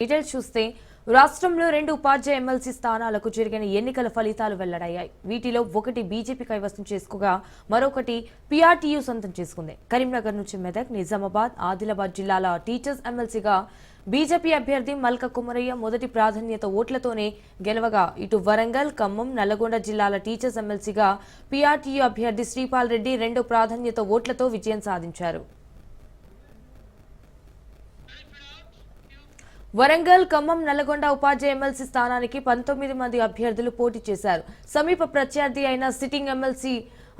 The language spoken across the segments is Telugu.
డీటెయిల్స్ చూస్తే రాష్ట్రంలో 2 ఉపాధ్యాయ ఎమ్మెల్సీ స్థానాలకు జరిగిన ఎన్నికల ఫలితాలు వెల్లడయ్యాయి. వీటిలో ఒకటి బీజేపీ కైవసం చేసుకోగా మరొకటి పీఆర్టీయూ సొంతం చేసుకుంది. కరీంనగర్ నుంచి మెదక్, నిజామాబాద్, ఆదిలాబాద్ జిల్లాల టీచర్స్ ఎమ్మెల్సీగా బీజేపీ అభ్యర్థి మల్క కుమరయ్య మొదటి ప్రాధాన్యత ఓట్లతోనే గెలవగా, ఇటు వరంగల్, ఖమ్మం, నల్లగొండ జిల్లాల టీచర్స్ ఎమ్మెల్సీగా పీఆర్టీయూ అభ్యర్థి శ్రీపాల్ రెడ్డి రెండో ప్రాధాన్యత ఓట్లతో విజయం సాధించారు. వరంగల్, ఖమ్మం, నల్లగొండ ఉపాధ్యాయ ఎమ్మెల్సీ స్థానానికి 19 మంది అభ్యర్థులు పోటీ చేశారు. సమీప ప్రత్యర్థి అయిన సిట్టింగ్ ఎమ్మెల్సీ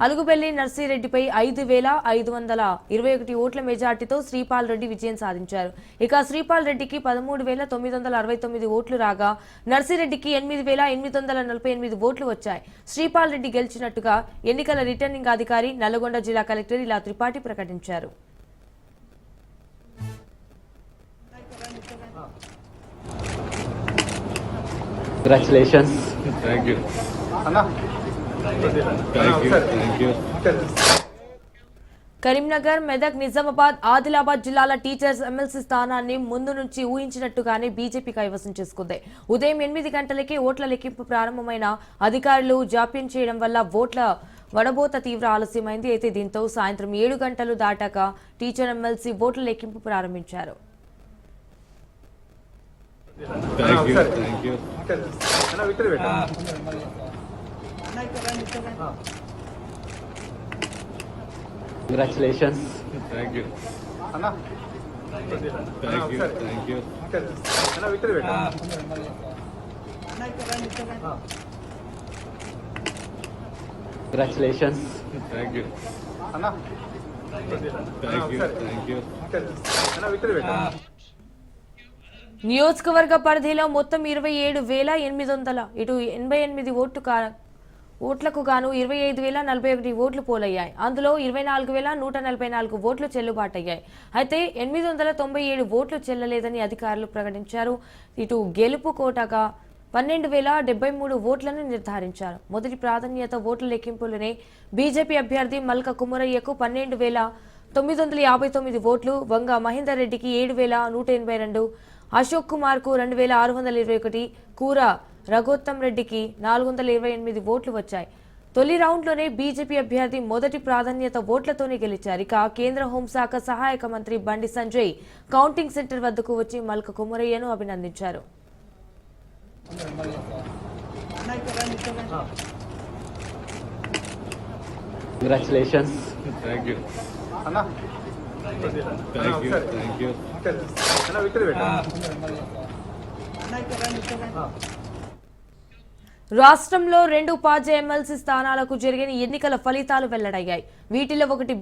అలుగుబెల్లి నర్సిరెడ్డిపై 5,521 ఓట్ల మెజార్టీతో శ్రీపాల్ రెడ్డి విజయం సాధించారు. ఇక శ్రీపాల్ రెడ్డికి 13,969 ఓట్లు రాగా నర్సిరెడ్డికి 8,848 ఓట్లు వచ్చాయి. శ్రీపాల్ రెడ్డి గెలిచినట్టుగా ఎన్నికల రిటర్నింగ్ అధికారి నల్లగొండ జిల్లా కలెక్టర్ ఇలా త్రిపాఠి ప్రకటించారు. Congratulations. Thank you. Anna. Thank you. Karimnagar, Medak, Nizamabad, Adilabad జిల్లాల టీచర్స్ ఎమ్మెల్సీ స్థానాన్ని ముందు నుంచి ఊహించినట్టుగానే బీజేపీ కైవసం చేసుకుంది. ఉదయం 8 గంటలకే ఓట్ల లెక్కింపు ప్రారంభమైన అధికారులు జాప్యం చేయడం వల్ల ఓట్ల వడబోత తీవ్ర ఆలస్యమైంది. అయితే దీంతో సాయంత్రం 7 గంటలు దాటాక టీచర్ ఎమ్మెల్సీ ఓట్ల లెక్కింపు ప్రారంభించారు. Thank you. Thank you. Anna, Victor, beta. Congratulations. Thank you. Anna. Thank you. Thank you. Anna, Victor, beta. Congratulations. Thank you. Anna. Thank you. Thank you. Anna, Victor, beta. నియోజకవర్గ పరిధిలో మొత్తం 27,800 ఇటు 88 ఓట్లకు గాను 25,041 ఓట్లు పోలయ్యాయి. అందులో 24,144 ఓట్లు చెల్లుబాటయ్యాయి. అయితే 897 ఓట్లు చెల్లలేదని అధికారులు ప్రకటించారు. ఇటు గెలుపు కోటగా 12,073 ఓట్లను నిర్ధారించారు. మొదటి ప్రాధాన్యత ఓట్ల లెక్కింపులోనే బీజేపీ అభ్యర్థి మల్క కుమరయ్యకు 12,959 ఓట్లు, వంగ మహేందర్ రెడ్డికి 7,182, అశోక్ కుమార్ కు 2,621, కూర రఘోత్తమ్ రెడ్డికి 428 ఓట్లు వచ్చాయి. తొలి రౌండ్లోనే బీజేపీ అభ్యర్థి మొదటి ప్రాధాన్యత ఓట్లతోనే గెలిచారు. ఇక కేంద్ర హోంశాఖ సహాయక మంత్రి బండి సంజయ్ కౌంటింగ్ సెంటర్ వద్దకు వచ్చి మల్క కుమరయ్యను అభినందించారు. Congratulations. Thank you. Anna. Thank you. Thank you. Anna, Victor, beta. రాష్ట్రంలో 2 ఉపాధ్యాయ ఎమ్మెల్సీ స్థానాలకు జరిగిన ఎన్నికల ఫలితాలు వెల్లడయ్యాయి. వీటిలో ఒకటి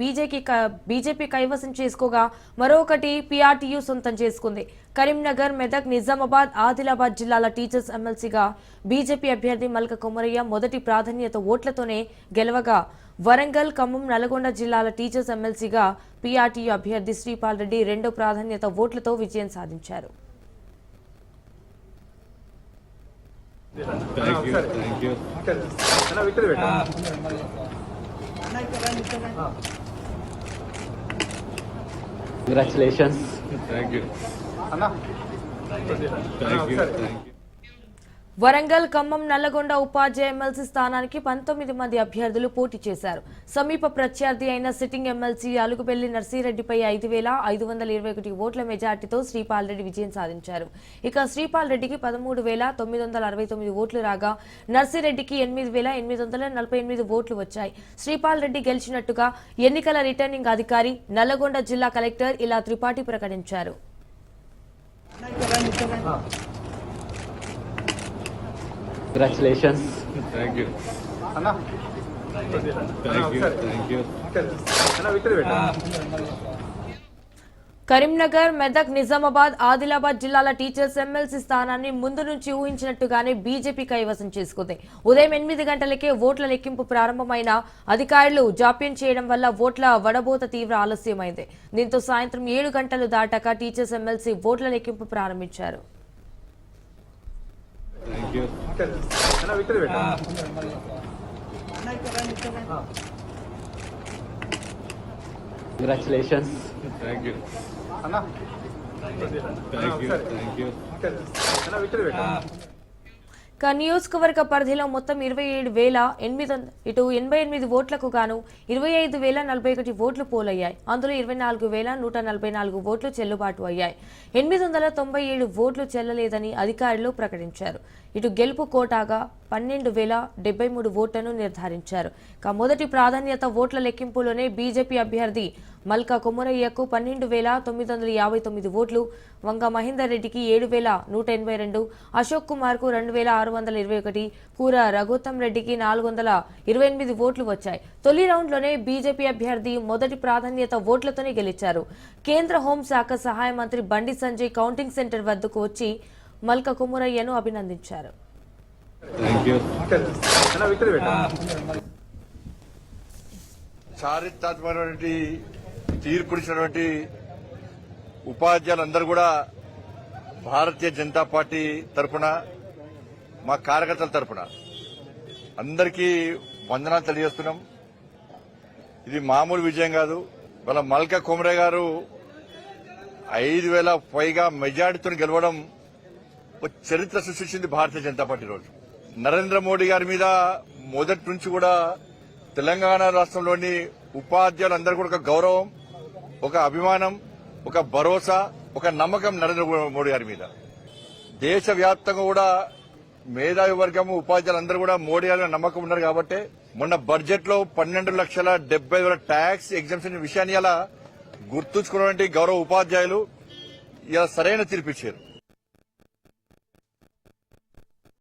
బీజేపీ కైవసం చేసుకోగా మరొకటి పీఆర్టీయూ సొంతం చేసుకుంది. కరీంనగర్, మెదక్, నిజామాబాద్, ఆదిలాబాద్ జిల్లాల టీచర్స్ ఎమ్మెల్సీగా బీజేపీ అభ్యర్థి మల్క కుమరయ్య మొదటి ప్రాధాన్యత ఓట్లతోనే గెలవగా, వరంగల్, ఖమ్మం, నల్గొండ జిల్లాల టీచర్స్ ఎమ్మెల్సీగా పీఆర్టీయూ అభ్యర్థి శ్రీపాల్ రెడ్డి రెండో ప్రాధాన్యత ఓట్లతో విజయం సాధించారు. Thank you. Thank you. Anna, Victor, beta. Congratulations. Thank you. Anna. Thank you. Thank you. Warangal, Khammam, Nalgonda Upadhyaya MLC స్థానానికి 19 మంది అభ్యర్థులు పోటీ చేశారు. సమీప ప్రత్యర్థి అయిన సిట్టింగ్ ఎమ్మెల్సీ అలుగుబెల్లి నర్సిరెడ్డిపై 5,521 ఓట్ల మెజార్టీతో శ్రీపాల్ రెడ్డి విజయం సాధించారు. ఇక శ్రీపాల్ రెడ్డికి 13,969 ఓట్లు రాగా నర్సిరెడ్డికి 8,848 ఓట్లు వచ్చాయి. శ్రీపాల్ రెడ్డి గెలిచినట్టుగా ఎన్నికల రిటర్నింగ్ అధికారి నల్లగొండ జిల్లా కలెక్టర్ ఇలా త్రిపాఠి ప్రకటించారు. Congratulations. Thank you. Anna. Thank you. Thank you. Anna, Victor, beta. Karimnagar, Medak, Nizamabad, Adilabad జిల్లాల టీచర్స్ ఎమ్మెల్సీ స్థానాన్ని ముందు నుంచి ఊహించినట్టుగానే బీజేపీ కైవసం చేసుకుంది. ఉదయం 8 గంటలకే ఓట్ల లెక్కింపు ప్రారంభమైన అధికారులు జాప్యం చేయడం వల్ల ఓట్ల వడబోత తీవ్ర ఆలస్యమైంది. దీంతో సాయంత్రం 7 గంటలు దాటాక టీచర్స్ ఎమ్మెల్సీ ఓట్ల లెక్కింపు ప్రారంభించారు. Thank you. Anna, Victor, beta. Congratulations. Thank you. Anna. Thank you thank you అన్న విక్టరీ పెట్టండి నియోజకవర్గ పరిధిలో మొత్తం 27,800 ఇటు 88 ఓట్లకు గాను 25,041 ఓట్లు పోలయ్యాయి. అందులో 24,144 ఓట్లు చెల్లుబాటు అయ్యాయి. 897 ఓట్లు చెల్లలేదని అధికారులు ప్రకటించారు. ఇటు గెలుపు కోటాగా 12,073 ఓట్లను నిర్ధారించారు. మొదటి ప్రాధాన్యత ఓట్ల లెక్కింపులోనే బీజేపీ అభ్యర్థి మల్కా కొమురయ్యకు 12,959 ఓట్లు, వంగ మహేందర్ రెడ్డికి 7,182, అశోక్ కుమార్ కు 2,621, కూర రఘుత్తం రెడ్డికి 428 ఓట్లు వచ్చాయి. తొలి రౌండ్లోనే బీజేపీ అభ్యర్థి మొదటి ప్రాధాన్యత ఓట్లతోనే గెలిచారు. కేంద్ర హోంశాఖ సహాయ మంత్రి బండి సంజయ్ కౌంటింగ్ సెంటర్ వద్దకు వచ్చి మల్కా కొమురయ్యను అభినందించారు. థ్యాంక్ యూ అన్న విక్టరీ పెట్టండి చారిత్రాత్మకమైనటువంటి తీర్పునిచ్చినటువంటి ఉపాధ్యాయులందరూ కూడా భారతీయ జనతా పార్టీ తరఫున మా కార్యకర్తల తరఫున అందరికీ వందనాలు తెలియజేస్తున్నాం. ఇది మామూలు విజయం కాదు. వాళ్ళ మల్కా కొమరయ్య గారు 5,000 పైగా మెజార్టీతో గెలవడం ఒక చరిత్ర సృష్టించింది భారతీయ జనతా పార్టీ. రోజు నరేంద్ర మోడీ గారి మీద మొదటి నుంచి కూడా తెలంగాణ రాష్ట్రంలోని ఉపాధ్యాయులందరూ కూడా ఒక గౌరవం, ఒక అభిమానం, ఒక భరోసా, ఒక నమ్మకం నరేంద్ర మోడీ గారి మీద. దేశవ్యాప్తంగా కూడా మేధావి వర్గం ఉపాధ్యాయులందరూ కూడా మోడీ గారి నమ్మకం ఉన్నారు కాబట్టి మొన్న బడ్జెట్ లో 12,70,000 ట్యాక్స్ ఎగ్జామ్షన్ విషయాన్ని ఇలా గుర్తుంచుకున్నటువంటి గౌరవ ఉపాధ్యాయులు ఇలా సరైన తీర్పిచ్చారు.